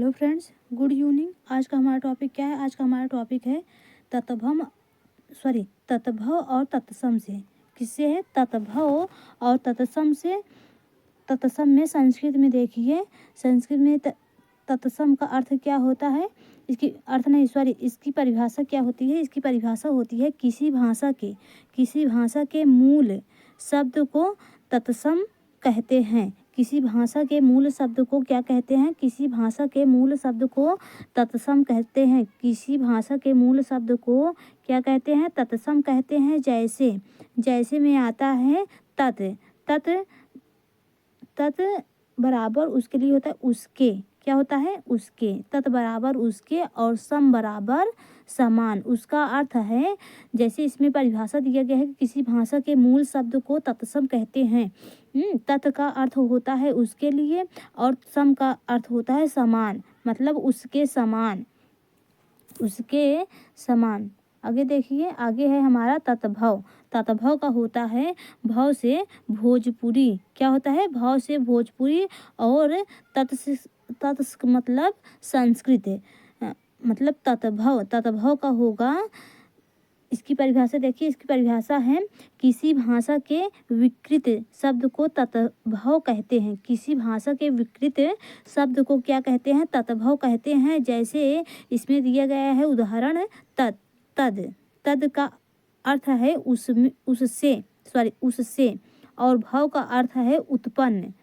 Hello friends, good evening. आज का हमारा टॉपिक क्या है? आज का हमारा टॉपिक है तत्भव और तत्सम से। किससे है? तत्भव और तत्सम से। तत्सम में संस्कृत में देखिए, संस्कृत में तत्सम का अर्थ क्या होता है? इसकी परिभाषा क्या होती है? इसकी परिभाषा होती है किसी भाषा के मूल शब्द को तत्सम कहते हैं। किसी भाषा के मूल शब्द को क्या कहते हैं? किसी भाषा के मूल शब्द को तत्सम कहते हैं। किसी भाषा के मूल शब्द को क्या कहते हैं? तत्सम कहते हैं। जैसे में आता है तत् बराबर उसके लिए होता है उसके। क्या होता है? उसके। तत् बराबर उसके और सम बराबर समान। उसका अर्थ है, जैसे इसमें परिभाषा दिया गया है कि किसी भाषा के मूल शब्द को तत्सम कहते हैं। तत् का अर्थ होता है उसके लिए और सम का अर्थ होता है समान, मतलब उसके समान। आगे देखिए, आगे है हमारा तत्भव। तत्भव का होता है भव से भोजपुरी। क्या होता है? भव से भोजपुरी। और तत् मतलब संस्कृत है। मतलब तत्भव का होगा। इसकी परिभाषा देखिए, इसकी परिभाषा है किसी भाषा के विकृत शब्द को तत्भव कहते हैं। किसी भाषा के विकृत शब्द को क्या कहते हैं? तत्भव कहते हैं। जैसे इसमें दिया गया है उदाहरण, तद का अर्थ है उससे और भव का अर्थ है उत्पन्न।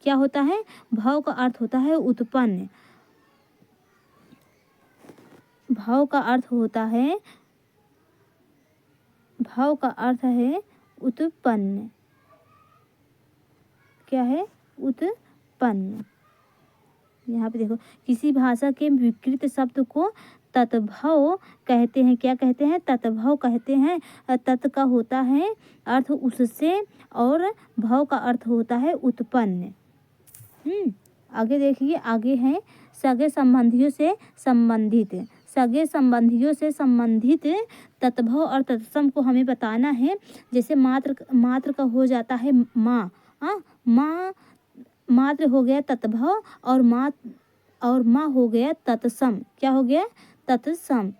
क्या होता है? भव का अर्थ होता है उत्पन्न। भव का अर्थ है उत्पन्न। क्या है? उत्पन्न। यहाँ पे देखो, किसी भाषा के विकृत शब्द को तत्भव कहते हैं। क्या कहते हैं? तत्भव कहते हैं। तत् का होता है अर्थ उससे और भव का अर्थ होता है उत्पन्न। आगे देखिए, आगे है सगे संबंधियों से संबंधित तत्भव और तत्सम को हमें बताना है। जैसे मात्र का हो जाता है माँ। माँ मात्र हो गया तत्भव और माँ हो गया तत्सम। क्या हो गया? तत्सम।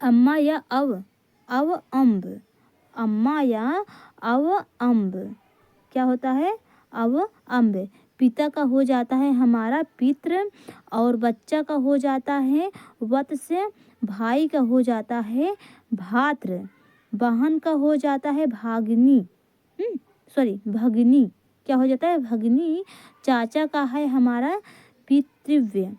अम्मा या अम्ब। अम्मा या अम्ब। क्या होता है? अम्ब। पिता का हो जाता है हमारा पित्र और बच्चा का हो जाता है वत्स्य। भाई का हो जाता है भात्र। बहन का हो जाता है भगनी। क्या हो जाता है? भगनी। चाचा का है हमारा पितृव्य।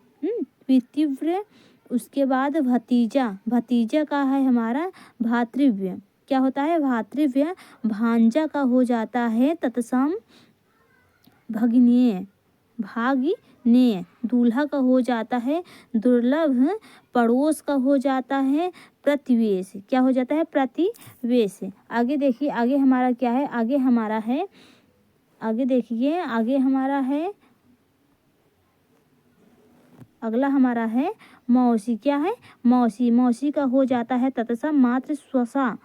उसके बाद भतीजा का है हमारा भातृव्य। क्या होता है? भातृव्य। भांजा का हो जाता है तत्सम भागिनेय। दूल्हा का हो जाता है दुर्लभ। पड़ोस का हो जाता है प्रतिवेश। क्या हो जाता है? प्रतिवेश। आगे देखिए, आगे हमारा क्या है? आगे अगला हमारा है मौसी। क्या है? मौसी का हो जाता है तत्सम मात्र स्वसा।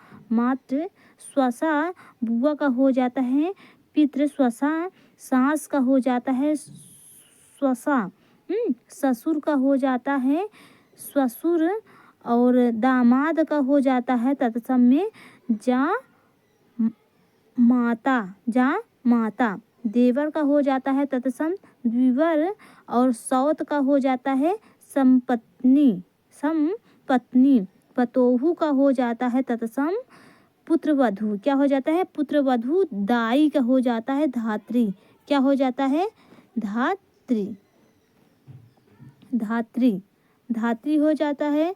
बुआ का हो जाता है पितृ स्वसा। सास का हो जाता है स्वसा। ससुर का हो जाता है ससुर और दामाद का हो जाता है तत्सम में माता। देवर का हो जाता है तत्सम द्विवर और सौत का हो जाता है संपत्नी। पतोहू का हो जाता है तत्सम पुत्रवधू। क्या हो जाता है? पुत्रवधू। दाई का हो जाता है धात्री। क्या हो जाता है? धात्री हो जाता है।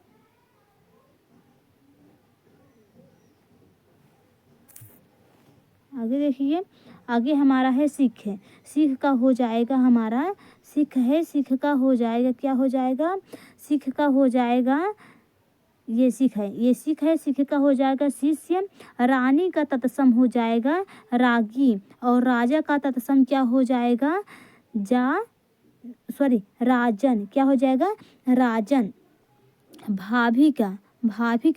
आगे देखिए, आगे हमारा है सिख का हो जाएगा हमारा सिख का हो जाएगा। क्या हो जाएगा? सिख का हो जाएगा, ये सिख है। सिख का हो जाएगा शिष्य। रानी का तत्सम हो जाएगा रागी और राजा का तत्सम क्या हो जाएगा? राजन। क्या हो जाएगा? राजन। भाभी का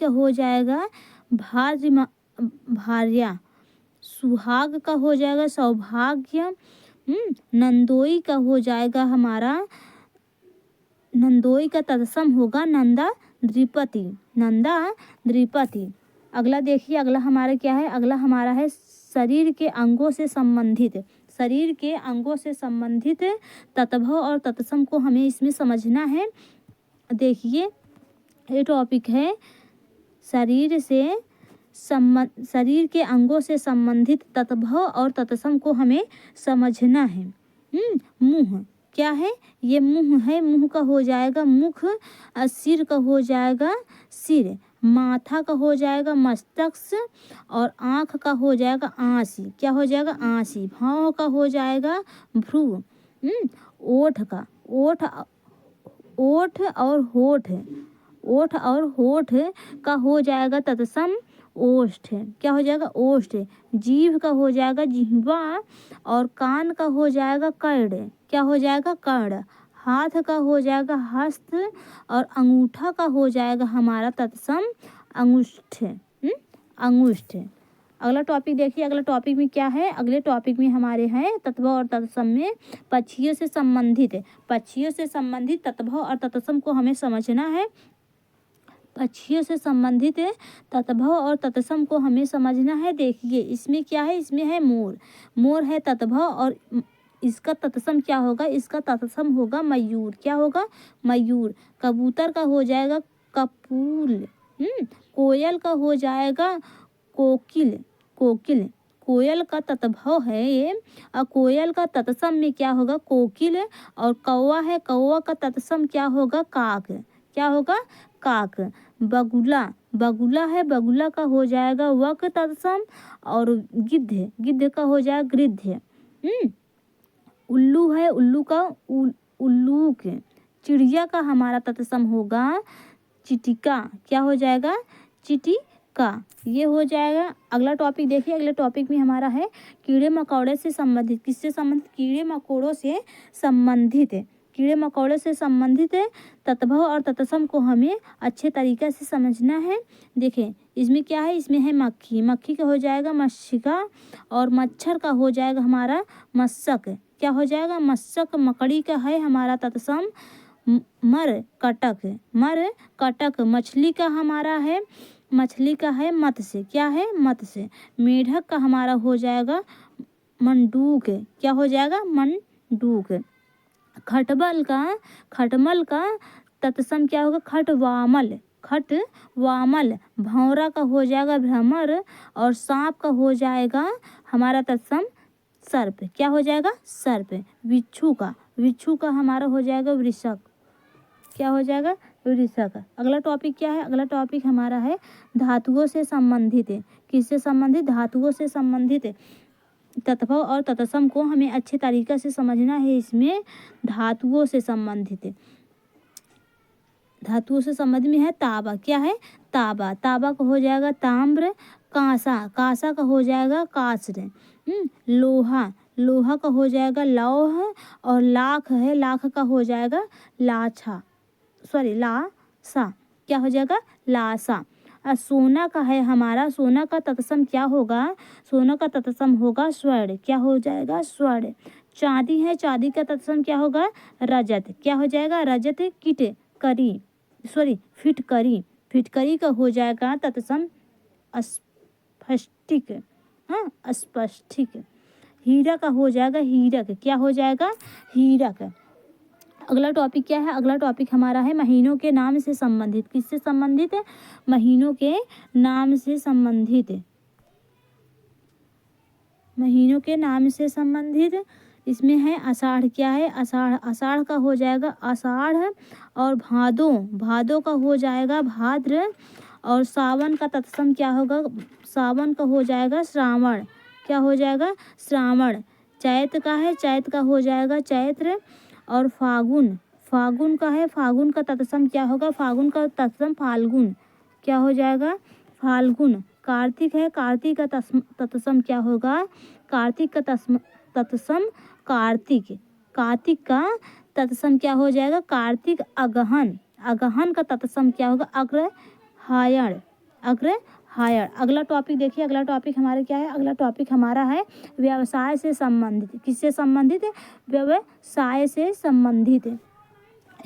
हो जाएगा भार्या। सुहाग का हो जाएगा सौभाग्य। नंदोई का हो जाएगा हमारा नंदोई का तत्सम होगा नंदा द्विपति, नंदा द्विपति। अगला देखिए, अगला हमारा क्या है, अगला हमारा है शरीर के अंगों से संबंधित, शरीर के अंगों से संबंधित तत्भव और तत्सम को हमें इसमें समझना है। देखिए ये टॉपिक है शरीर के अंगों से संबंधित तत्भव और तत्सम को हमें समझना है। मुंह क्या है, ये मुंह है, मुंह का हो जाएगा मुख, सिर का हो जाएगा सिर, माथा का हो जाएगा मस्तक और आँख का हो जाएगा आंसी, क्या हो जाएगा आंसी, भाव का हो जाएगा भ्रू, ओठ का ओठ ओठ और होठ, ओठ और होठ का हो जाएगा तत्सम ओष्ठ, क्या हो जाएगा ओष्ठ, जीभ का हो जाएगा जिह्वा और कान का हो जाएगा कर्ण, क्या हो जाएगा कर्ण, हाथ का हो जाएगा हस्त और अंगूठा का हो जाएगा हमारा तत्सम अंगुष्ठ, अंगुष्ठ। अगला टॉपिक देखिए, अगला टॉपिक में क्या है, अगले टॉपिक में हमारे हैं तत्भव और तत्सम में पक्षियों से संबंधित, पक्षियों से संबंधित तत्भव और तत्सम को हमें समझना है। पक्षियों से संबंधित तत्भव और तत्सम को हमें समझना है। देखिए इसमें क्या है, इसमें है मोर, मोर है तत्भव और इसका तत्सम क्या होगा, इसका तत्सम होगा मयूर, क्या होगा मयूर। कबूतर का हो जाएगा कपूल, कोयल का हो जाएगा कोकिल, कोकिल, कोयल का तत्भव है ये और कोयल का तत्सम में क्या होगा कोकिल। और कौवा है, कौवा का तत्सम क्या होगा काक, क्या होगा काक। बगुला, बगुला है, बगुला का हो जाएगा वक तत्सम और गिद्ध, गिद्ध का हो जाएगा गृध्य। उल्लू है, उल्लू का उल्लूक। चिड़िया का हमारा तत्सम होगा चिटिका, क्या हो जाएगा चिटिका, ये हो जाएगा। अगला टॉपिक देखिए, अगले टॉपिक में हमारा है कीड़े मकोड़े से संबंधित, किससे संबंधित, कीड़े मकोड़ों से संबंधित, कीड़े मकोड़े से संबंधित तत्भव और तत्सम को हमें अच्छे तरीके से समझना है। देखें इसमें क्या है, इसमें है मक्खी, मक्खी का हो जाएगा मक्षिका और मच्छर का हो जाएगा हमारा मशक, क्या हो जाएगा मशक। मकड़ी का है हमारा तत्सम मर कटक, मर कटक। मछली का हमारा है, मछली का है मत्स्य, क्या है मत्स्य। मेढक का हमारा हो जाएगा मंडूक, क्या हो जाएगा मंडूक। खटमल का तत्सम क्या होगा खटवामल, खटवामल। भौरा का हो जाएगा भ्रमर और सांप का हो जाएगा हमारा तत्सम सर्प, क्या हो जाएगा सर्प। बिच्छू का हमारा हो जाएगा वृषक, क्या हो जाएगा वृषक। अगला टॉपिक क्या है, अगला टॉपिक हमारा है धातुओं से संबंधित, किससे संबंधित, धातुओं से संबंधित तत्भव और तत्सम को हमें अच्छे तरीके से समझना है। इसमें धातुओं से संबंधित, धातुओं से संबंधित में है तांबा, क्या है तांबा, तांबा का हो जाएगा ताम्र। कांसा, कांसा का हो जाएगा कांस्य। लोहा, लोहा का हो जाएगा लौह और लाख है, लाख का हो जाएगा लाछा, सॉरी लासा, क्या हो जाएगा लासा। सोना का है हमारा, सोना का तत्सम क्या होगा, सोना का तत्सम होगा स्वर्ण, क्या हो जाएगा स्वर्ण। चांदी है, चांदी का तत्सम क्या होगा रजत, क्या हो जाएगा रजत। किट करी, सॉरी फिटकरी, फिटकरी का हो जाएगा तत्सम स्फटिक, हाँ स्फटिक। हीरा का हो जाएगा हीरक, क्या हो जाएगा हीरक। अगला टॉपिक क्या है, अगला टॉपिक हमारा है महीनों के नाम से संबंधित, किससे संबंधित है, महीनों के नाम से संबंधित, महीनों के नाम से संबंधित। इसमें है आषाढ़, क्या है आषाढ़, आषाढ़ का हो जाएगा आषाढ़ और भादो, भादो का हो जाएगा भाद्र और सावन का तत्सम क्या होगा, सावन का हो जाएगा श्रावण, क्या हो जाएगा श्रावण। चैत का है, चैत का हो जाएगा चैत्र और फागुन, फागुन का है, फागुन का तत्सम क्या होगा, फागुन का तत्सम फाल्गुन, क्या हो जाएगा फाल्गुन। कार्तिक है, कार्तिक का तत्सम क्या होगा, कार्तिक का तत्सम कार्तिक, कार्तिक का तत्सम क्या हो जाएगा कार्तिक। अगहन, अगहन का तत्सम क्या होगा अग्रहायण, अग्रहायण। अगला टॉपिक देखिए, अगला टॉपिक हमारा क्या है, अगला टॉपिक हमारा है व्यवसाय से संबंधित, किससे संबंधित है व्यवसाय से संबंधित।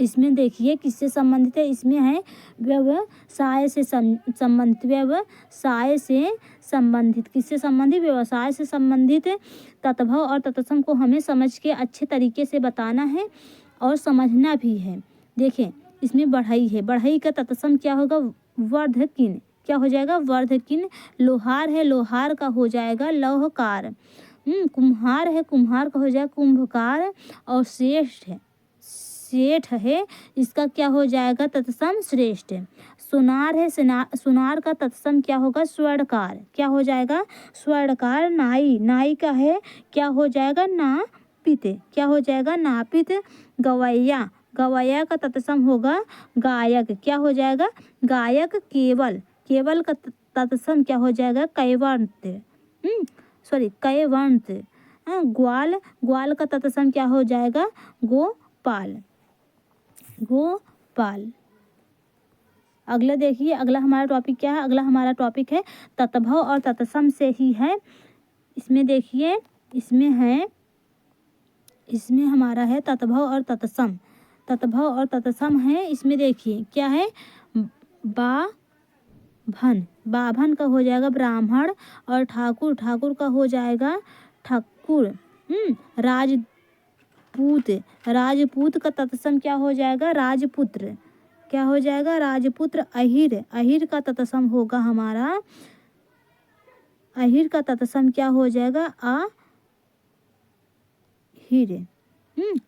इसमें देखिए किससे संबंधित है, इसमें है व्यवसाय से संबंधित, व्यवसाय से संबंधित, किससे संबंधित, व्यवसाय से संबंधित। तत्भव और तत्सम को हमें समझ के अच्छे तरीके से बताना है और समझना भी है। देखें इसमें बढ़ई है, बढ़ई का तत्सम क्या होगा, वर्धकिन, क्या हो जाएगा, वर्धकिन। लोहार है, लोहार का हो जाएगा लौहकार। कुम्हार है, कुम्हार का हो जाएगा कुंभकार। और श्रेष्ठ है, सेठ है, इसका क्या हो जाएगा तत्सम श्रेष्ठ। सुनार है, सुनार का तत्सम क्या होगा, स्वर्णकार, क्या हो जाएगा, स्वर्णकार। नाई, नाई का है क्या हो जाएगा, नापित, क्या हो जाएगा, नापित। गवैया, गवैया का तत्सम होगा गायक, क्या हो जाएगा, गायक। केवल, केवल का तत्सम क्या हो जाएगा, कैवंत, कैवंत। ग्वाल, ग्वाल का तत्सम क्या हो जाएगा, गोपाल, गोपाल। अगला देखिए, अगला हमारा टॉपिक क्या है, अगला हमारा टॉपिक है तत्भव और तत्सम से ही है। इसमें देखिए, इसमें है, इसमें हमारा है तत्भव और तत्सम, तत्भव और तत्सम है। इसमें देखिए क्या है, बाभन, बाभन का हो जाएगा ब्राह्मण। और ठाकुर, ठाकुर का हो जाएगा ठाकुर। राजपूत, राजपूत का तत्सम क्या हो जाएगा, राजपुत्र, क्या हो जाएगा, राजपुत्र। अहिर, अहिर का तत्सम होगा हमारा, अहिर का तत्सम क्या हो जाएगा, अहिर।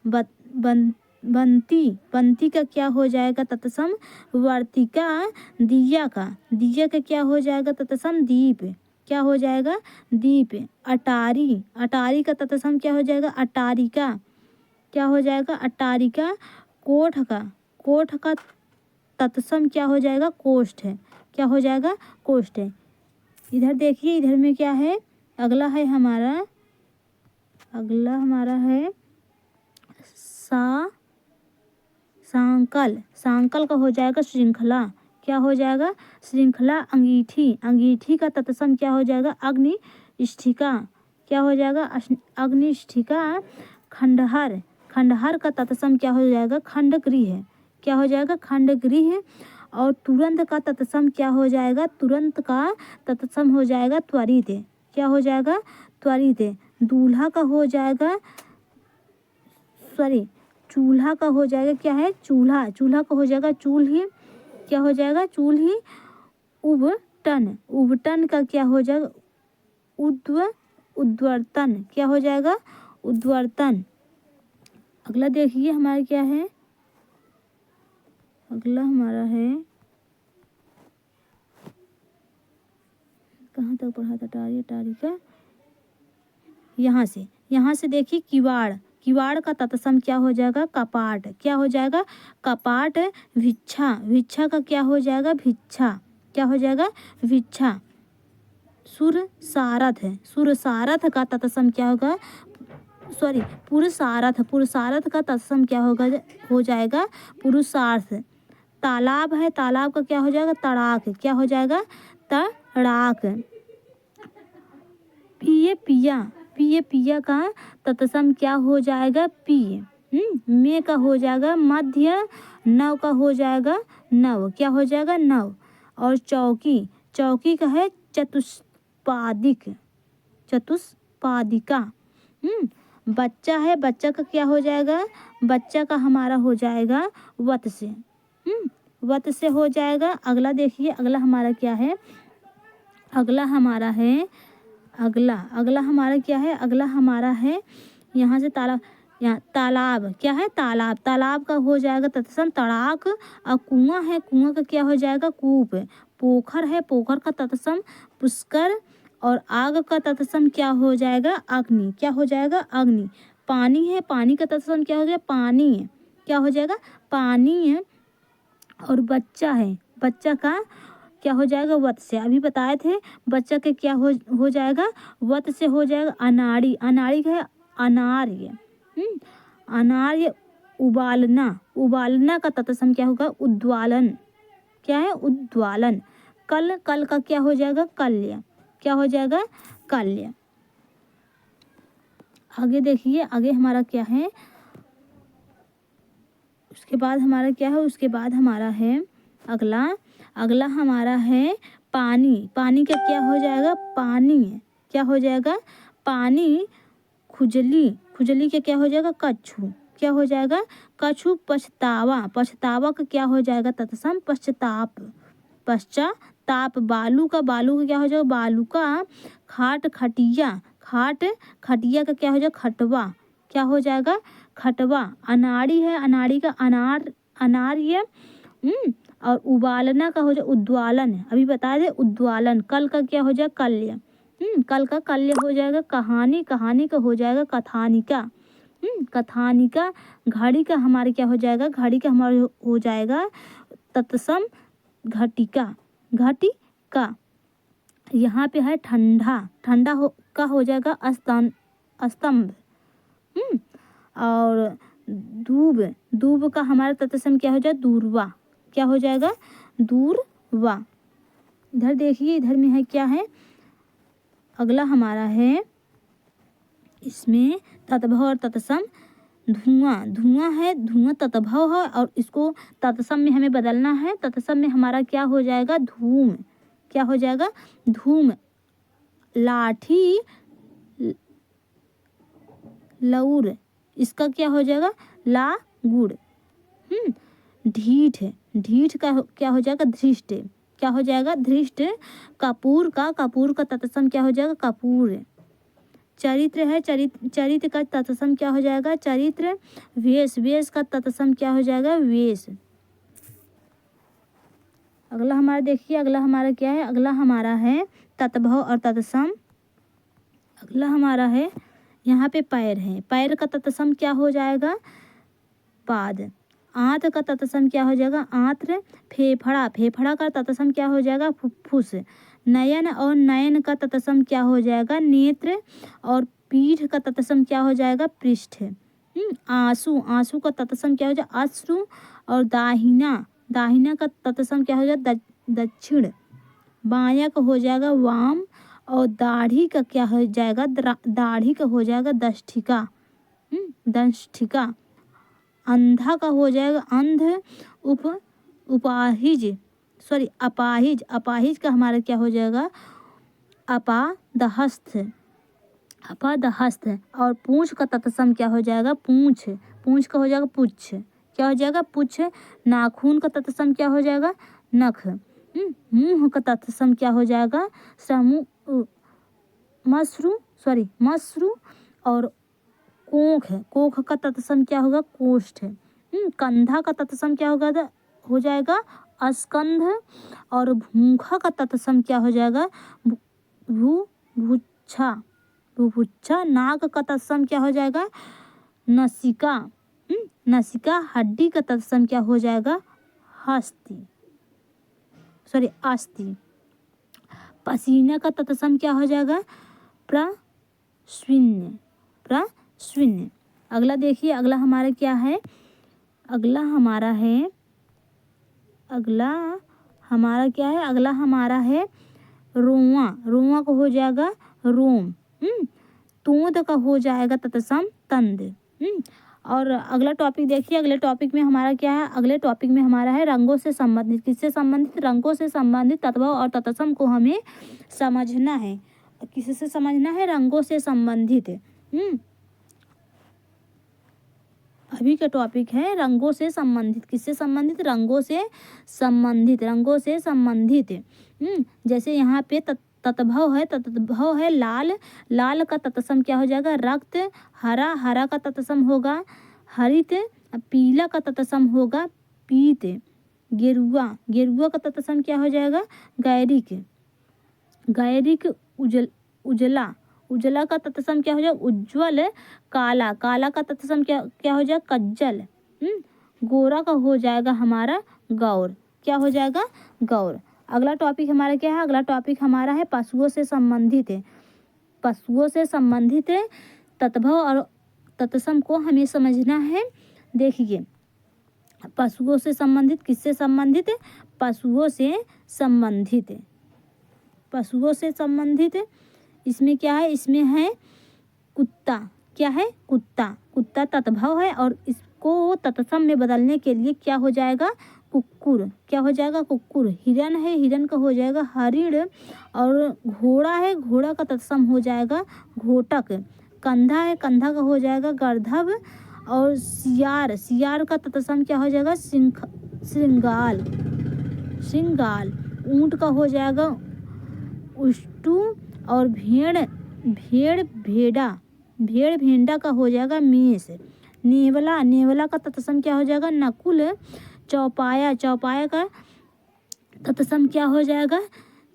बंती, बंती का क्या हो जाएगा तत्सम, वर्तिका। दिया का, दिया का क्या हो जाएगा तत्सम, दीप, क्या हो जाएगा, दीप। अटारी, अटारी का तत्सम क्या हो जाएगा, अटारिका, क्या हो जाएगा, अटारिका। कोठ का, कोठ का तत्सम क्या हो जाएगा, कोष्ठ है, क्या हो जाएगा, कोष्ठ है। इधर देखिए, इधर में क्या है, अगला है हमारा, अगला हमारा है सांकल, सांकल का हो जाएगा श्रृंखला, क्या हो जाएगा, श्रृंखला। अंगीठी, अंगीठी का तत्सम क्या हो जाएगा, अग्निष्ठिका, क्या हो जाएगा, अग्निष्ठिका। खंडहर, खंडहर का तत्सम क्या हो जाएगा, खंडगृह, क्या हो जाएगा, खंडगृह। और तुरंत का तत्सम क्या हो जाएगा, तुरंत का तत्सम हो जाएगा त्वरित, क्या हो जाएगा, त्वरित। दूल्हा का हो जाएगा, सॉरी, चूल्हा का हो जाएगा क्या है, चूल्हा, चूल्हा का हो जाएगा चूल्ही, क्या हो जाएगा, चूल्ही। उबटन, उबटन का क्या हो जाएगा, उद्वर्तन, क्या हो जाएगा, उद्वर्तन। अगला देखिए हमारा क्या है, अगला हमारा है, कहाँ तक पढ़ा था, टारी, टारी का, यहाँ से देखिए किवाड़, किवाड़ का तत्सम क्या हो जाएगा, कपाट, क्या हो जाएगा, कपाट। भिक्षा, भिक्षा का क्या हो जाएगा, भिक्षा, क्या हो जाएगा, भिक्षा। सुरसारथ है, सुरसारथ का तत्सम क्या होगा, सॉरी, पुरुषार्थ, पुरुषार्थ का तत्सम क्या होगा, हो जाएगा पुरुषार्थ। तालाब है, तालाब का क्या हो जाएगा, तड़ाक, क्या हो जाएगा, तड़ाक। पिए, पिया, पिए, पिया का तत्सम क्या हो जाएगा, पिए। में का हो जाएगा मध्य, नव का हो जाएगा नव, क्या हो जाएगा, नव। और चौकी, चौकी का है चतुष्पादिक, चतुष्पादिका। बच्चा है, बच्चा का क्या हो जाएगा, बच्चा का हमारा हो जाएगा वत से, वत से हो जाएगा। अगला देखिए, अगला हमारा क्या है, अगला हमारा है, अगला, अगला हमारा क्या है, अगला हमारा है यहाँ से तालाब, यहाँ तालाब क्या है, तालाब, तालाब का हो जाएगा तत्सम तड़ाक। और कुआं है, कुआं का क्या हो जाएगा, कूप। पोखर है, पोखर का तत्सम पुष्कर। और आग का तत्सम क्या हो जाएगा, अग्नि, क्या हो जाएगा, अग्नि। पानी है, पानी का तत्सम क्या हो गया, पानी, क्या हो जाएगा, पानी है। और बच्चा है, बच्चा का क्या हो जाएगा, वत से, अभी बताए थे बच्चा के क्या हो जाएगा, वत से हो जाएगा अनाड़ी, अनाड़ी का है अनार्य, अनार्य। उबालना, उबालना का तत्सम क्या होगा, उद्वालन, क्या है, उद्वालन। कल, कल का क्या हो जाएगा, कल्य, क्या हो जाएगा, कल्य। आगे देखिए, आगे हमारा क्या है, उसके बाद हमारा क्या है, उसके बाद हमारा है अगला, अगला हमारा है पानी। पानी का क्या हो जाएगा, पानी क्या हो जाएगा, पानी। खुजली, खुजली का क्या हो जाएगा, कछु। क्या हो जाएगा, कछु। पछतावा, पछतावा का क्या हो जाएगा, तत्सम पश्चाताप, पश्चाताप। बालू का, बालू का क्या हो जाएगा, बालू का। खाट, खटिया, खाट खटिया का क्या हो जाएगा, खटवा। क्या हो जाएगा, खटवा। अनाड़ी है, अनाड़ी का अनार, अनार्य। और उबालना का हो जाए उद्वालन, अभी बता दे उद्वालन। कल का क्या हो जाएगा, कल्य। कल का कल्य हो जाएगा। कहानी, कहानी का हो जाएगा कथानिका। कथानिका। घड़ी का हमारे क्या हो जाएगा, घड़ी का हमारे हो जाएगा तत्सम घटिका, घटिका। यहाँ पे है ठंडा, ठंडा हो का हो जाएगा स्तंभ। और दूब, दूब का हमारा तत्सम क्या हो जाएगा, दूरवा। क्या हो जाएगा, दूरवा। इधर देखिए, इधर में है क्या है, अगला हमारा है इसमें तत्भव और तत्सम। धुआं, धुआं है, धुआं तत्भव है और इसको तत्सम में हमें बदलना है। तत्सम में हमारा क्या हो जाएगा, धूम। क्या हो जाएगा, धूम। लाठी, लौर, इसका क्या हो जाएगा, लागुड़। ढीठ, ढीठ का क्या हो जाएगा, धृष्ट। क्या हो जाएगा, धृष्ट। कपूर का, कपूर का तत्सम क्या हो जाएगा, कपूर। चरित्र है, चरित्र का तत्सम क्या हो जाएगा, चरित्र। वेश, वेश का तत्सम क्या हो जाएगा, वेश। अगला हमारा देखिए, अगला हमारा क्या है, अगला हमारा है तत्भव और तत्सम। अगला हमारा है, यहाँ पे पैर है, पैर का तत्सम क्या हो जाएगा, पाद। आंत का तत्सम क्या हो जाएगा, आंत्र। फेफड़ा, फेफड़ा का तत्सम क्या हो जाएगा, फुफ्फुस। नयन और नयन का तत्सम क्या हो जाएगा, नेत्र। और पीठ का तत्सम क्या हो जाएगा, पृष्ठ। आंसू, आंसू का तत्सम क्या हो जाएगा, अश्रु। और दाहिना, दाहिना का तत्सम क्या हो जाएगा, दक्षिण। बायां का हो जाएगा वाम। और दाढ़ी का क्या हो जाएगा, दाढ़ी का हो जाएगा दष्टिका, दष्टिका। अंधा का हो जाएगा अंध। उपाहिज, सॉरी अपाहिज, अपाहिज का हमारा क्या हो जाएगा, अपादहस्थ, अपादहस्थ। और पूंछ का तत्सम क्या हो जाएगा, पूंछ। पूंछ का हो जाएगा पुच्छ। क्या हो जाएगा, पुच्छ। नाखून का तत्सम क्या हो जाएगा, नख। मुंह का तत्सम क्या हो जाएगा, मसरू, सॉरी मसरू। और कोख है, कोख का तत्सम क्या होगा, कोष्ठ। कंधा का तत्सम क्या होगा, हो जाएगा अस्कंध। और भूखा का तत्सम क्या हो जाएगा, भुभुच्छा, भुभुच्छा। नाक का तत्सम क्या हो जाएगा, नसिका। नसिका। हड्डी का तत्सम क्या हो जाएगा, हस्ती, सॉरी अस्थि। पसीना का तत्सम क्या हो जाएगा, प्रश्विन्य, प्रश्विन्य। अगला देखिए, अगला हमारा क्या है, अगला हमारा है, अगला हमारा क्या है, अगला हमारा है रोआ। रोआ का हो जाएगा रोम। तोंद का हो जाएगा तत्सम तंद। और अगला टॉपिक देखिए, अगले टॉपिक में हमारा क्या है, अगले टॉपिक में हमारा है रंगों से संबंधित। किससे संबंधित, रंगों से संबंधित तत्व और तत्सम को हमें समझना है। किससे समझना है, रंगों से संबंधित। अभी का टॉपिक है रंगों से संबंधित। किससे संबंधित, रंगों से संबंधित, रंगों से संबंधित। जैसे यहाँ पे तत्भव है, तत्भव है लाल। लाल का तत्सम क्या हो जाएगा, रक्त। हरा, हरा का तत्सम होगा हरित। पीला का तत्सम होगा पीत। गेरुआ, गेरुआ का तत्सम क्या हो जाएगा, गैरिक। गैरिक। उजला, उजला का तत्सम क्या हो जाएगा, उज्ज्वल। काला, काला का तत्सम क्या क्या हो जाएगा, कज्जल। गोरा का हो जाएगा हमारा गौर। क्या हो जाएगा, गौर। अगला टॉपिक हमारा क्या है, अगला टॉपिक हमारा है पशुओं से संबंधित है। पशुओं से संबंधित तत्भव और तत्सम को हमें समझना है। देखिए, पशुओं से संबंधित, किससे संबंधित, पशुओं से संबंधित, पशुओं से संबंधित। इसमें क्या है, इसमें है कुत्ता। क्या है, कुत्ता। कुत्ता तत्भव है और इस को तत्सम में बदलने के लिए क्या हो जाएगा? कुक्कुर। क्या हो जाएगा? कुक्कुर। हिरन है, हिरन का हो जाएगा हरिण। और घोड़ा है, घोड़ा का तत्सम हो जाएगा घोटक। कंधा है, कंधा का हो जाएगा गर्दभ। और सियार, सियार का तत्सम क्या हो जाएगा? श्रृंगाल, श्रृंगाल। ऊंट का हो जाएगा उष्टू। और भेड़, भेड़ भेड़ा, भेड़ भेंडा का हो जाएगा मेष। नेवला, नेवला का तत्सम क्या हो जाएगा? नकुल। चौपाया, चौपाया का तत्सम क्या हो जाएगा?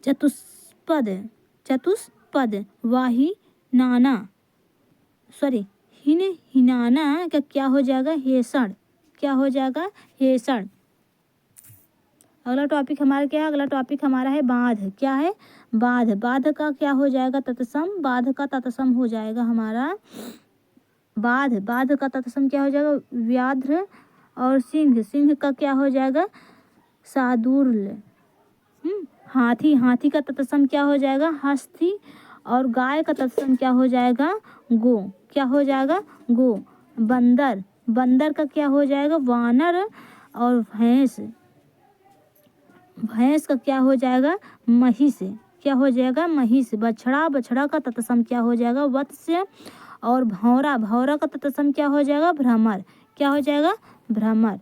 चतुष्पद, चतुष्पद। वाही नाना, सॉरी हिनाना का क्या हो जाएगा? हेसण। क्या हो जाएगा? हेसण। अगला टॉपिक हमारा क्या है? अगला टॉपिक हमारा है बाध। क्या है? बाध। बाध का क्या हो जाएगा? तत्सम। बाध का तत्सम हो जाएगा हमारा बाध। बाध का तत्सम क्या हो जाएगा? व्याघ्र। और सिंह, सिंह का क्या हो जाएगा? शार्दूल। हाथी, हाथी का तत्सम क्या हो जाएगा? हस्ती। और गाय का तत्सम क्या हो जाएगा? गो। क्या हो जाएगा? गो। बंदर, बंदर का क्या हो जाएगा? वानर। और भैंस, भैंस का क्या हो जाएगा? महिष। क्या हो जाएगा? महिष। बछड़ा, बछड़ा का तत्सम क्या हो जाएगा? वत्स्य। और भौरा, भौरा का तत्सम क्या हो जाएगा? भ्रमर। क्या हो जाएगा? भ्रमर।